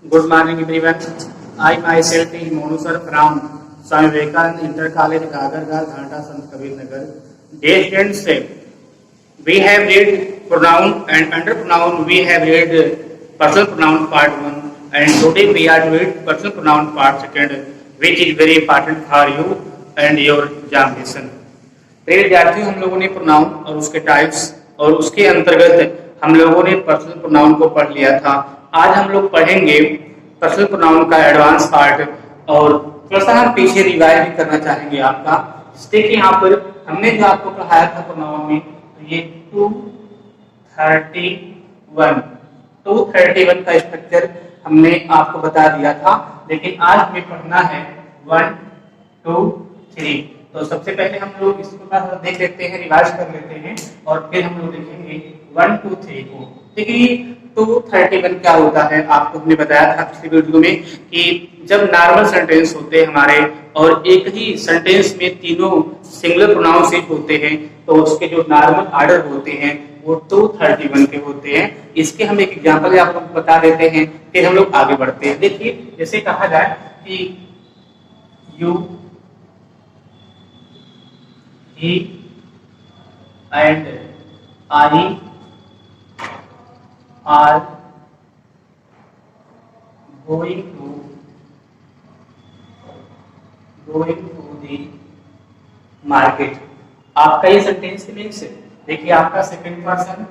Good morning, everyone. I myself is Monu sir from Swami Vivekananda Inter College, Gagargar, Dhanda, Sant Kabir Nagar. Dear students, we have read pronoun and under pronoun we have read personal pronoun part 1 and today we are to read personal pronoun part 2 which is very important for you and your examination. प्रिय विद्यार्थियों, हम लोगों ने pronoun और उसके types और उसके अंतर्गत हम लोगों ने पर्सनल प्रोनाउन को पढ़ लिया था। आज हम लोग पढ़ेंगे पर्सनल प्रोनाउन का एडवांस पार्ट और थोड़ा सा हम पीछे रिवाइज भी करना चाहेंगे आपका। देखिए यहाँ पर हमने जो आपको पढ़ाया था प्रोनाउन में, तो ये 231 का स्ट्रक्चर हमने आपको बता दिया था, लेकिन आज हमें पढ़ना है 1 2 3। तो सबसे पहले हम लोग इसको देख लेते हैं, रिवाइज कर लेते हैं और फिर हम लोग देखेंगे 1 2 3 को। देखिए 231 क्या होता है, आपको हमने बताया था पिछली वीडियो में कि जब नॉर्मल सेंटेंस होते हैं हमारे और एक ही सेंटेंस में तीनों सिंगुलर प्रोनाउंस होते हैं, तो उसके जो नॉर्मल ऑर्डर होते हैं वो 231 के होते हैं। इसके हम एक एग्जांपल आपको बता देते हैं, फिर हम लोग आगे बढ़ते हैं। देखिए जैसे कहा जाए कि you, he and I are going to the market। आपका ये सेंटेंस मीन्स देखिए आपका सेकंड पर्सन,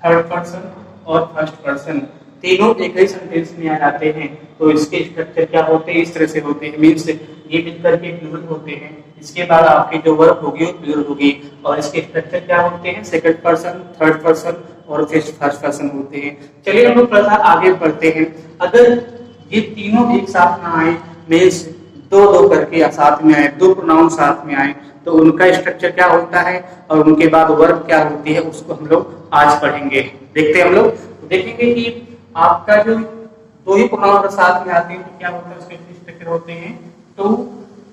थर्ड पर्सन और फर्स्ट पर्सन तीनों एक ही सेंटेंस में आ जाते हैं, तो इसके स्ट्रक्चर क्या होते हैं, इस तरह से होते हैं। मीन्स ये मिलकर के प्लूरल होते हैं, इसके बाद आपकी जो वर्ब होगी वो प्लूरल होगी और इसके स्ट्रक्चर क्या होते हैं, सेकंड पर्सन, थर्ड पर्सन और फिर फर्स्ट पर्सन होते हैं। चलिए हम लोग थोड़ा सा आगे बढ़ते हैं। अगर ये तीनों एक साथ ना आए, मीन्स दो दो करके साथ में आए, दो प्रोनाउन साथ में आए, तो उनका स्ट्रक्चर क्या होता है और उनके बाद वर्ब क्या होती है, उसको हम लोग आज पढ़ेंगे। देखते हैं हम लोग, तो देखेंगे कि आपका जो दो ही प्रोनाउन साथ में आते हैं तो क्या होता है, उसके स्ट्रक्चर होते हैं 2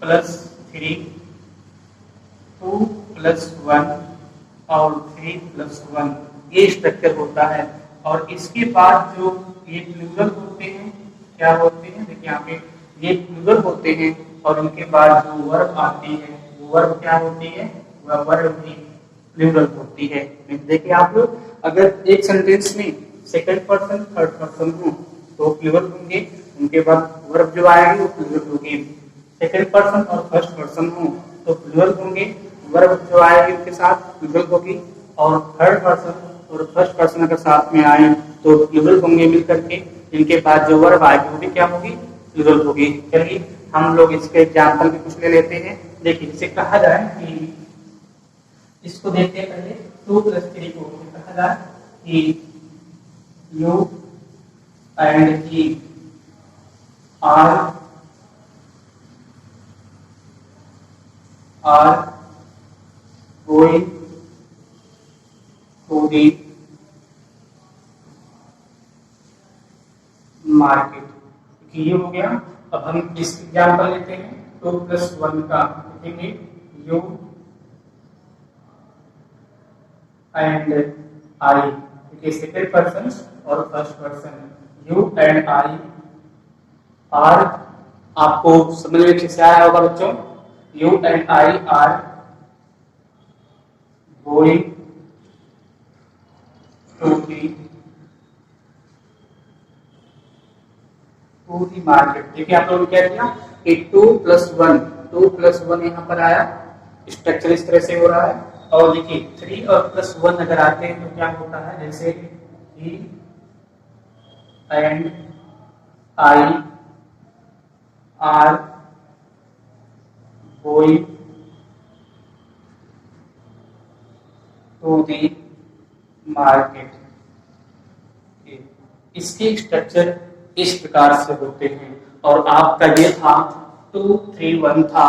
+ 3, 2 + 1 और 3 + 1, ये स्ट्रक्चर होता है। और इसके बाद जो ये प्लूरल होते हैं क्या होते हैं, देखिए यहाँ पे ये प्लूरल होते हैं और उनके बाद जो वर्ब आती है वो वर्ब क्या होती है, वह वर्ब भी प्लूरल होती है। देखिए आप लोग अगर एक सेंटेंस में सेकंड पर्सन, थर्ड पर्सन हो तो प्लूरल होंगे, उनके बाद वर्ब जो आएगी वो प्लूरल होगी। सेकंड पर्सन और फर्स्ट पर्सन हो तो प्लूरल होंगे, वर्ब जो आएगी उनके साथ प्लूरल होगी, और थर्ड पर्सन और फर्स्ट पर्सन अगर साथ में आए तो प्लूरल होंगे मिलकर के, इनके बाद जो वर्ब आएगी वो भी क्या होगी, प्लूरल होगी। चलिए हम लोग इसके एग्जांपल भी कुछ ले लेते हैं। देखिए इसे कहा जाए कि इसको देखते हैं पहले 2 + 3 को कहा जाए कि you and he are going to the market. ये हो गया। अब हम इस एग्जांपल लेते हैं 2 + 1 का, लिखेंगे you and I, second person और first person, you and I are, आपको समझ में अच्छे से आया होगा बच्चों, you and I are going to the market. देखिए आप लोगों ने क्या किया कि 2 + 1 यहाँ पर आया, स्ट्रक्चर इस तरह से हो रहा है। और देखिए 3 और +1 अगर आते हैं तो क्या होता है, जैसे he and I are going to the market. इसके स्ट्रक्चर इस प्रकार से होते हैं। और आपका ये था 231 था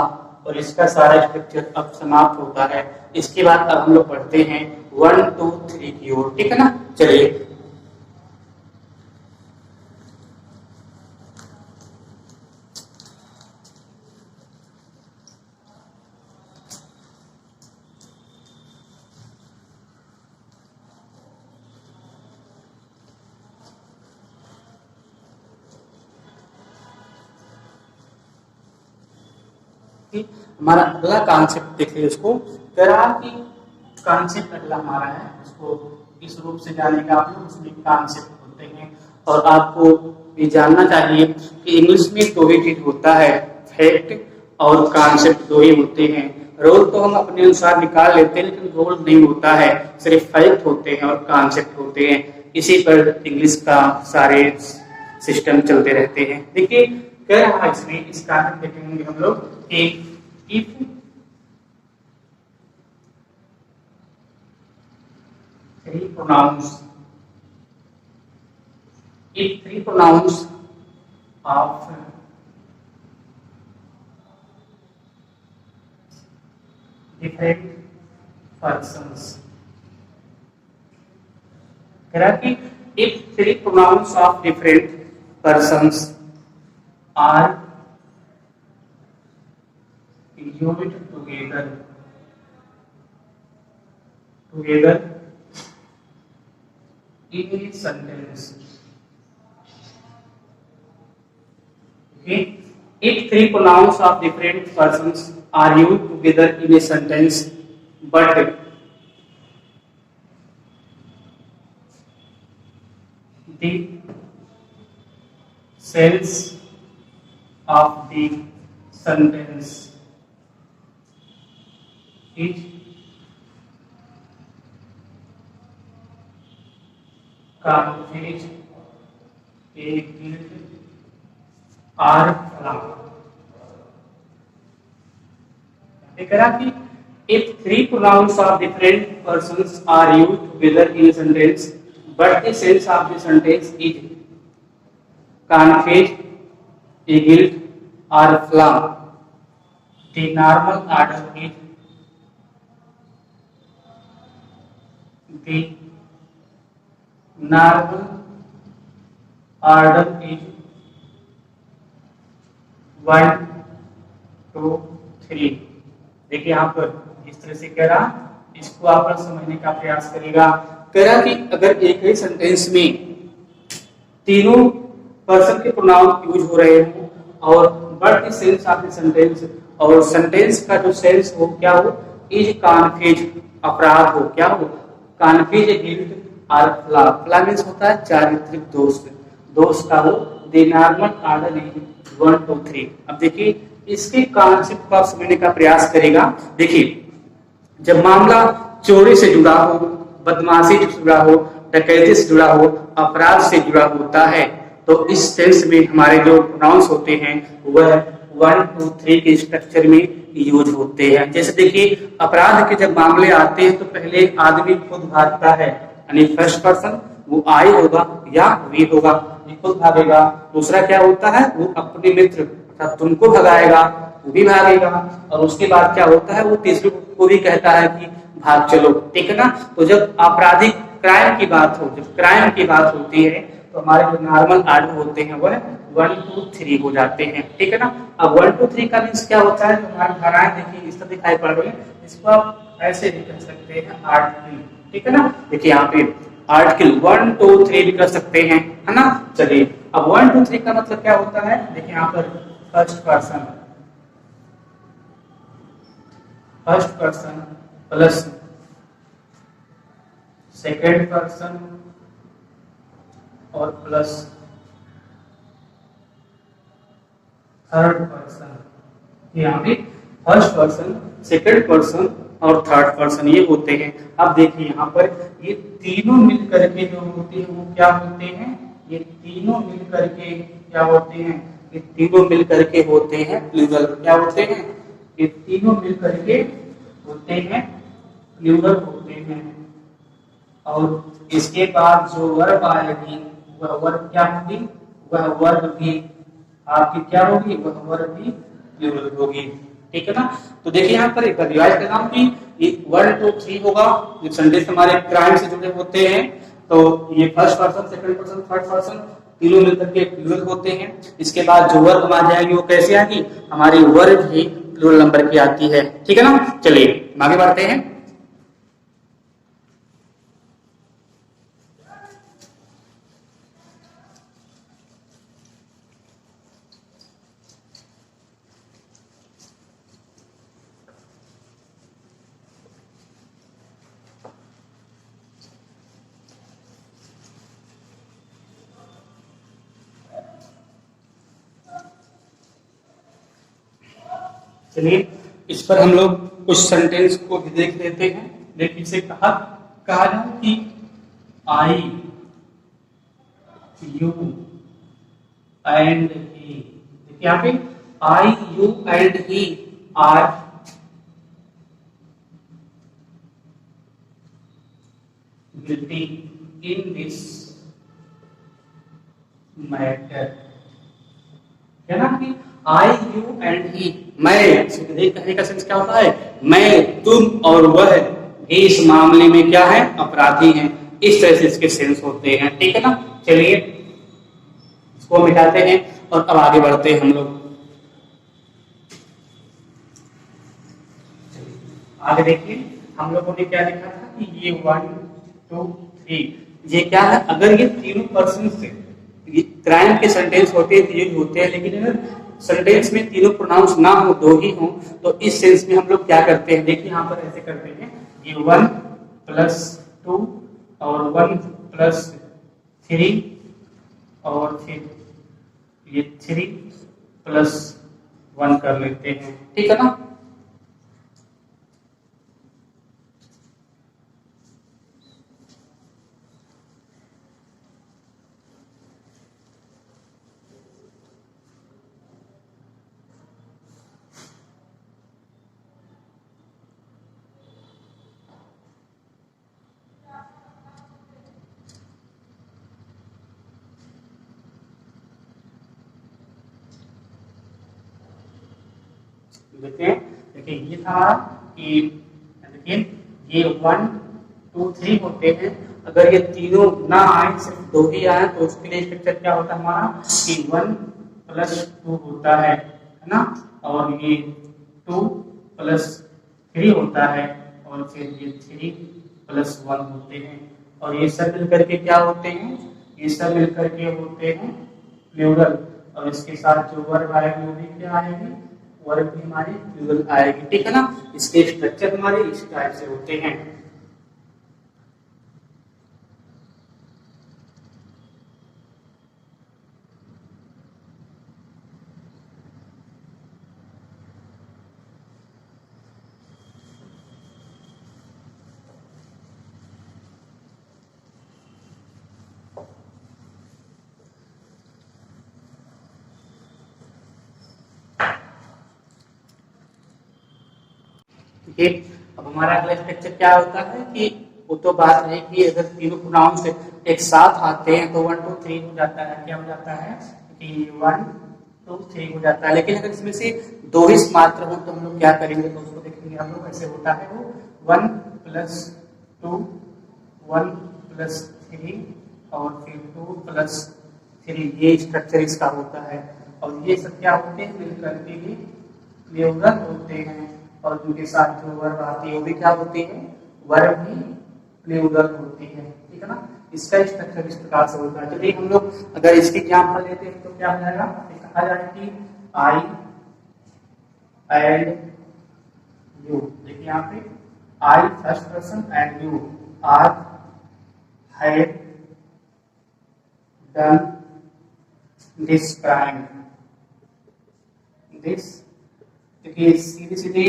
और इसका सारा स्ट्रक्चर अब समाप्त होता है। इसके बाद अब हम लोग पढ़ते हैं 1 2 3 की ओर, ठीक है ना। चलिए कि हमारा अगला कॉन्सेप्ट देखिए, इसको कह रहा कि कॉन्सेप्ट अगला हमारा है, इसको इस रूप से जाने का आप लोग उसमें कॉन्सेप्ट होते हैं। और आपको ये जानना चाहिए कि इंग्लिश में दो ही चीज होता है, फैक्ट और कॉन्सेप्ट, दो ही होते हैं। रोल तो हम अपने अनुसार निकाल लेते हैं, लेकिन रोल नहीं होता है, सिर्फ फैक्ट होते हैं और कॉन्सेप्ट होते हैं। इसी पर इंग्लिश का सारे सिस्टम चलते रहते हैं। देखिए कह रहा है इसमें, इस कारण देखेंगे हम लोग कि if three pronouns of different persons, कह रहा कि if three pronouns of different persons are used together in a sentence. Okay, if three pronouns of different persons are used together in a sentence, but the sense of the sentence is conveys a guilt or flaw. कि if three pronouns of different persons are used together in a sentence, but the sense of the sentence is conveys a guilt or flaw, the normal order is the normal order is 1, 2, 3। देखिए यहाँ पर इस तरह से कह रहा, इसको आप समझने का प्रयास करेगा। कह रहा कि अगर एक ही सेंटेंस में तीनों पर्सन के प्रोनाउन यूज हो रहे हो और but the sense of the sentence, और सेंटेंस का जो सेंस हो क्या हो, इज कॉन्फ्यूज, अपराध हो, क्या हो, कॉन्फ्यूज गिल्ट और फ्लॉ। फ्लॉ मींस होता है चारित्रिक दोष, दोष का हो। The normal order is 1, 2, 3। अब देखिए इसके कॉन्सेप्ट को आप समझने का प्रयास करेगा। देखिए जब मामला चोरी से जुड़ा हो, बदमाशी से जुड़ा हो, डकैती से जुड़ा हो, अपराध से जुड़ा होता है, तो इस सेंस में हमारे जो प्रोनाउंस होते हैं वह 1, 2, 3 के स्ट्रक्चर में यूज होते हैं। जैसे देखिए अपराध के जब मामले आते हैं तो पहले आदमी खुद भागता है, यानी फर्स्ट पर्सन, वो आई होगा या वी होगा, ये खुद भागेगा। दूसरा क्या होता है, वो अपने मित्र अर्थात तुमको भगाएगा, वो भी भागेगा। और उसके बाद क्या होता है, वो तीसरे को भी कहता है कि भाग चलो, ठीक है ना। तो जब आपराधिक क्राइम की बात हो, जब क्राइम की बात होती है तो हमारे जो नॉर्मल आर्डर होते हैं वह 1, 2, 3 हो जाते हैं, ठीक है ना। अब 1, 2, 3 का मीन्स क्या होता है, जो हमारी धाराएं देखिए इस तरह दिखाई पड़ रही है, इसको आप ऐसे भी कर सकते हैं आर्टिकल, ठीक है ना। देखिए यहाँ पे आर्टिकल 1, 2, 3 भी कर सकते हैं, है ना। चलिए अब 1, 2, 3 का मतलब क्या होता है, देखिए यहाँ पर first person plus second person और प्लस थर्ड पर्सन। यहाँ पे फर्स्ट पर्सन, सेकेंड पर्सन और थर्ड पर्सन ये होते हैं। अब देखिए यहाँ पर ये तीनों मिलकर के जो होते हैं वो क्या होते हैं, ये तीनों मिलकर के क्या होते हैं, ये तीनों मिलकर के होते हैं प्लूरल। क्या होते हैं, ये तीनों मिलकर के होते हैं प्लूरल होते हैं। और इसके बाद जो वर्ब आएगी वह वर्ब क्या होगी, वह वर्ब भी आपकी क्या होगी, वह वर्ब भी प्लूरल होगी, ठीक है ना। तो देखिए यहाँ पर एक बार रिवाइज कर रहा हूँ कि 1, 2, 3 होगा, ये सेंटेंस हमारे क्राइम से जुड़े होते हैं। तो ये first person, second person, third person तीनों मिलकर के प्लूरल होते हैं। इसके बाद जो वर्ब आ जाएगी वो कैसे आएगी, हमारी वर्ब ही प्लूरल नंबर की आती है, ठीक है ना। चलिए आगे बढ़ते हैं। चलिए इस पर हम लोग कुछ सेंटेंस को भी देख लेते हैं। देखिए इसे कहा कहा जाए कि आई यू एंड ही। देखिए यहाँ पे I you and he are guilty in this matter। है ना कि आई यू एंड ही, मैं सीधे कहने का सेंस क्या होता है, मैं तुम और वह इस मामले में क्या है, अपराधी हैं। इस तरह से इसके सेंस होते हैं, ठीक है ना। चलिए इसको मिटाते हैं और अब आगे बढ़ते हैं हम लोग। आगे देखिए हम लोगों ने क्या लिखा था कि ये 1 2 3 ये क्या है, अगर ये तीनों पर्सन से क्राइम के सेंटेंस होते हैं, यूज होते हैं, लेकिन अगर सेंटेंस में तीनों प्रोनाउंस ना हो, दो ही हो, तो इस सेंस में हम लोग क्या करते हैं। देखिए यहाँ पर ऐसे करते हैं, ये 1 + 2 और 1 + 3 और फिर ये 3 + 1 कर लेते हैं, ठीक है ना। देखते हैं, देखिए ये था कि देखिए ये 1 2 3 होते हैं, अगर ये तीनों ना आए, सिर्फ दो ही आए, तो उसके लिए स्ट्रक्चर क्या होता है हमारा कि 1 + 2 होता है ना, और ये 2 + 3 होता है, और फिर ये 3 + 1 होते हैं, और ये सब मिलकर के क्या होते हैं, ये सब मिलकर के होते हैं प्लूरल। और इसके साथ जो वर्ब आएगी वो भी क्या आएगी, वर्ब भी हमारी प्लूरल आएगी, ठीक है ना। इसके स्ट्रक्चर हमारे इस टाइप से होते हैं। ठीक है, अब हमारा अगला स्ट्रक्चर क्या होता है कि वो तो बात रही कि अगर तीनों प्रोनाउंस एक साथ आते हैं तो 1 2 3 हो जाता है, क्या हो जाता है कि 1 2 3 हो जाता है। लेकिन अगर इसमें से दो ही मात्र हो तो हम लोग क्या करेंगे, तो उसको देखेंगे हम लोग, ऐसे होता है वो 1 + 2 1 + 3 और फिर 2 + 3, ये स्ट्रक्चर इसका होता है। और ये सब क्या होते हैं, मिलकर के ही प्लूरल होते हैं, और उनके साथ जो वर्ब आती है वो भी क्या होती है, वर्ब भी प्लूरल होती है, ठीक है ना। इसका स्ट्रक्चर इस प्रकार से होता है। चलिए हम लोग अगर इसकी एग्जांपल लेते हैं तो क्या हो जाएगा, कहा जाए कि आई एंड यू। देखिए यहाँ पे I first person and you are have done this crime. This देखिए सीधे सीधे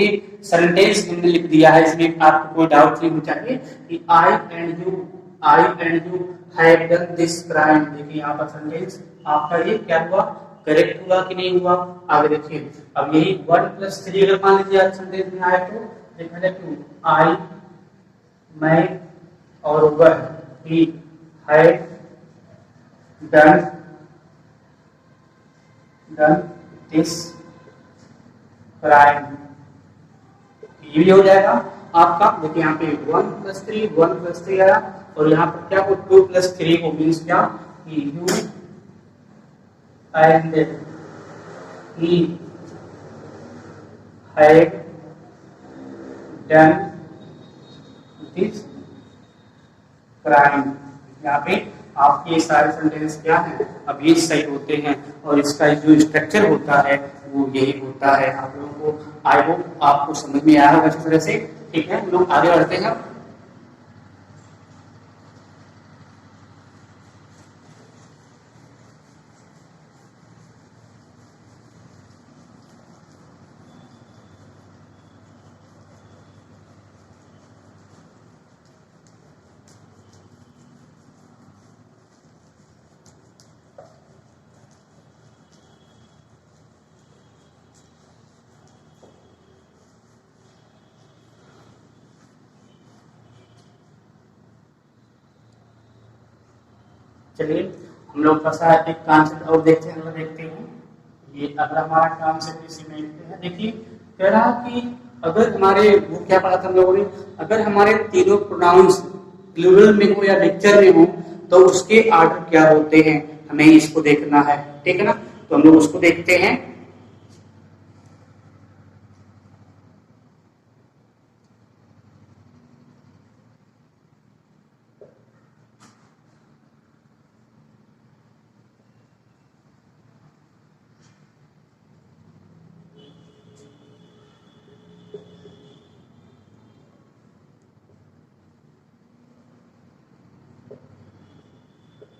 सेंटेंस हमने लिख दिया है, इसमें आपको कोई डाउट नहीं होना चाहिए कि I and you have done this crime. देखिए यहाँ पर सेंटेंस आपका ये क्या हुआ, करेक्ट हुआ कि नहीं हुआ। आगे देखिए अब यही 1 + 3 अगर मान लीजिए सेंटेंस में आए तो देखा जाए कि आई मैं और वह ही हैव डन दिस क्राइम, ये भी हो जाएगा आपका। देखिए यहाँ पे 1 + 3 1 + 3 आया, और यहाँ पर क्या हो 2 + 3 को मीन्स क्या कि you and he have done this crime. यहाँ पे आपके सारे सेंटेंस क्या है, अब ये सही होते हैं, और इसका जो स्ट्रक्चर होता है वो यही होता है। आप लोगों को आई होप आपको समझ में आया होगा इस तरह से, ठीक है। हम लोग आगे बढ़ते हैं। चलिए हम लोग थोड़ा सा एक कॉन्सेप्ट और देखते हैं, देखते हैं ये अगला हमारा कॉन्सेप्ट इसी में लिखते हैं। देखिए कह रहा कि अगर हमारे वो क्या पढ़ा था हम लोगों ने, अगर हमारे तीनों प्रोनाउंस प्लूरल में हो या मिक्सचर में हो तो उसके आर्डर क्या होते हैं, हमें इसको देखना है, ठीक है ना। तो हम लोग उसको देखते हैं।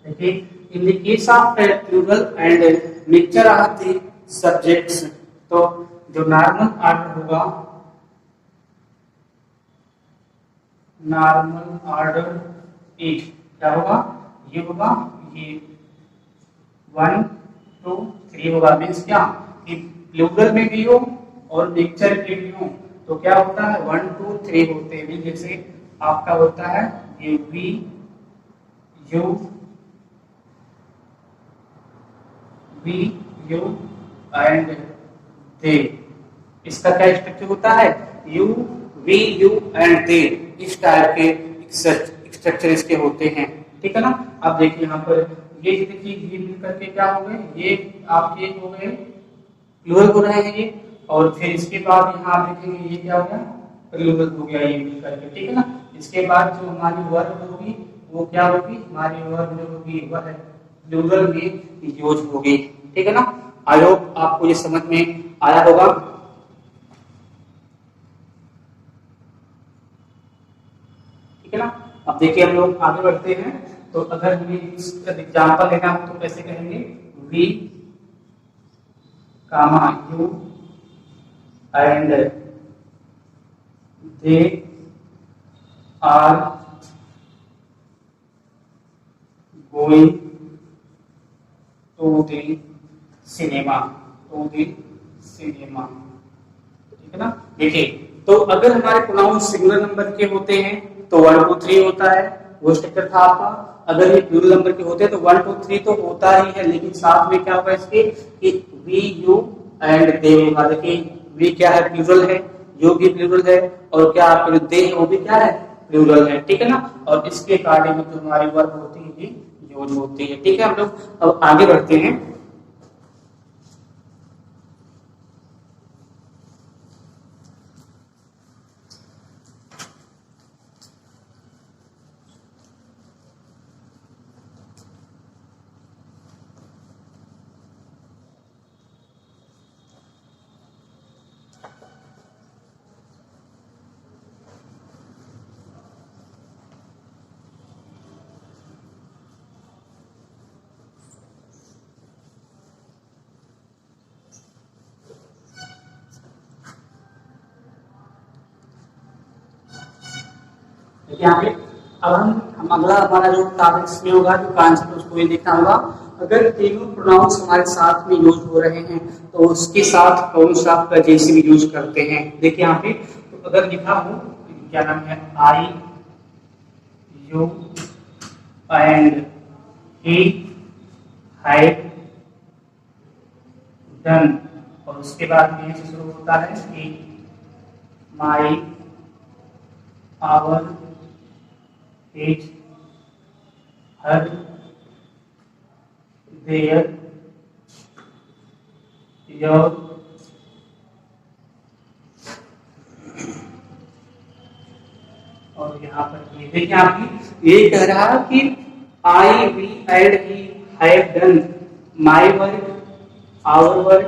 देखिए in the case of plural and mixture of the subjects, तो जो नॉर्मल आर्डर होगा, नॉर्मल ऑर्डर इज क्या होगा, ये होगा, ये 1 2 3 होगा। मीन्स क्या कि प्लूरल में भी हो और मिक्सचर के भी हो तो क्या होता है 1 2 3 होते हैं। जैसे आपका होता है ये वी यू एंड दे, इसका क्या स्ट्रक्चर होता है, you we you and they, इस टाइप के स्ट्रक्चर इसके होते हैं, ठीक है ना। अब देखिए यहाँ पर ये देखिए ये मिलकर के क्या हो गए, ये आपके हो गए प्लूरल हो रहे हैं ये, और फिर इसके बाद यहाँ आप देखेंगे ये क्या हो गया, प्लूरल हो गया ये मिलकर के, ठीक है ना। इसके बाद जो हमारी वर्ब होगी वो क्या होगी, हमारी वर्ब जो होगी वह प्लूरल में यूज होगी, ठीक है ना। आई होप आपको ये समझ में आया होगा। ठीक है ना। अब देखिए हम लोग आगे बढ़ते हैं, तो अगर हमें इसका एग्जांपल लेना हो तो कैसे कहेंगे, we comma you and they are going to the cinema, to the cinema, ठीक है ना। देखिए तो अगर हमारे प्रोनाउन सिंगुलर नंबर के होते हैं तो 1 2 3 होता है, वो स्ट्रक्चर था आपका। अगर ये प्लूरल नंबर के होते हैं तो 1 2 3 तो होता ही है, लेकिन साथ में क्या होगा इसके कि वी यू एंड दे होगा। देखिए वी क्या है, प्लूरल है, यू भी प्लूरल है, और क्या आपके जो दे है वो भी क्या है, प्लूरल है, ठीक है ना। और इसके अकॉर्डिंग जो हमारी वर्ब होती है यूज होती है, ठीक है। हम लोग अब आगे बढ़ते हैं। यहाँ पे अब हम अगला हमारा जो टॉपिक इसमें होगा, जो कॉन्सेप्ट उसको ये देखना होगा। अगर तीनों प्रोनाउंस हमारे साथ में यूज हो रहे हैं तो उसके साथ कौन सा का जैसे भी यूज करते हैं। देखिए यहाँ पे तो अगर लिखा हो क्या नाम है, I you and he have done, और उसके बाद में से शुरू होता है कि my our each, her, their, your, और यहाँ पर ये देखिए आपकी ये कह रहा है कि I we and he have done my work, our work,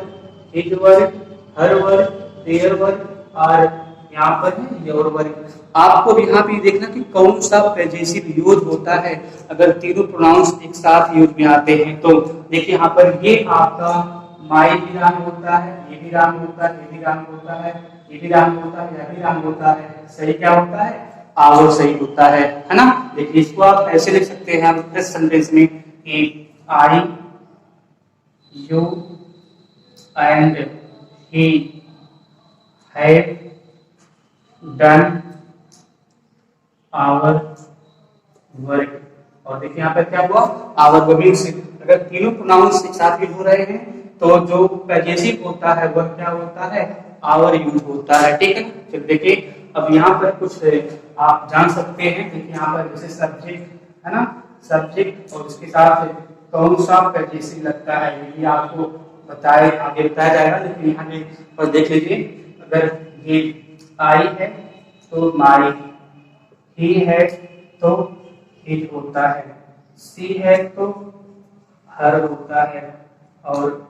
his work, her work, their work, और यहाँ पर है योर वर्क। आपको यहाँ पे देखना कि कौन सा पजेसिव यूज होता है अगर तीनों प्रोनाउंस एक साथ यूज में आते हैं। तो देखिए यहाँ पर ये आपका माई भी रंग होता है, ये भी रंग होता है, ये भी रंग होता है, ये भी रंग होता है, यह भी रंग होता है। सही क्या होता है, आवर सही होता है ना। देखिए इसको आप ऐसे लिख सकते हैं हम फर्स्ट सेंटेंस में कि I you and he have done our work, और देखिए यहाँ पर क्या हुआ, आवर वो मीन्स अगर तीनों प्रोनाउंस एक साथ भी हो रहे हैं तो जो पजेसिव होता है वह क्या होता है, आवर यूज होता है। ठीक है, चलिए देखिए अब यहाँ पर कुछ आप जान सकते हैं। देखिए यहाँ पर जैसे सब्जेक्ट है ना, सब्जेक्ट और उसके साथ कौन सा पजेसिव लगता है ये आपको बताए आगे बताया जाएगा, लेकिन यहाँ पे और देख लीजिए, अगर ये आई है तो माई, ही है तो हिज होता है, सी है तो हर होता है, और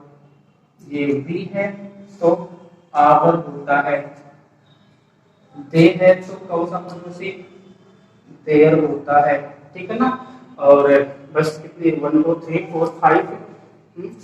ये भी है तो आवर होता है, दे है तो कौन सा प्रोपोजिशन, देयर होता है। ठीक है ना, और बस कितने 1 2 3 4 5 है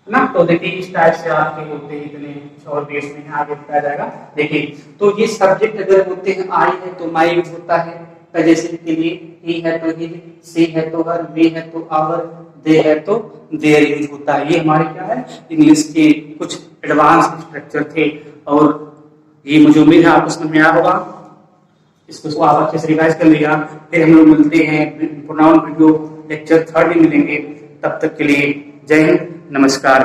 ना। तो देखिए इस टाइप से आपके होते हैं इतने, और बेस में आगे बताया जाएगा। देखिए तो ये सब्जेक्ट अगर होते हैं, आई है तो माई होता है पजेसिव के लिए, ही है तो हिज, सी है तो हर, वी है तो आवर, दे है तो देयर यूज होता है। ये हमारे क्या है, इंग्लिश के कुछ एडवांस स्ट्रक्चर थे, और ये मुझे उम्मीद है आपको समझ में आया होगा। इसको आप अच्छे से रिवाइज कर लिया। फिर हम लोग मिलते हैं प्रोनाउन वीडियो लेक्चर 3 में मिलेंगे। तब तक के लिए जय हिंद, नमस्कार।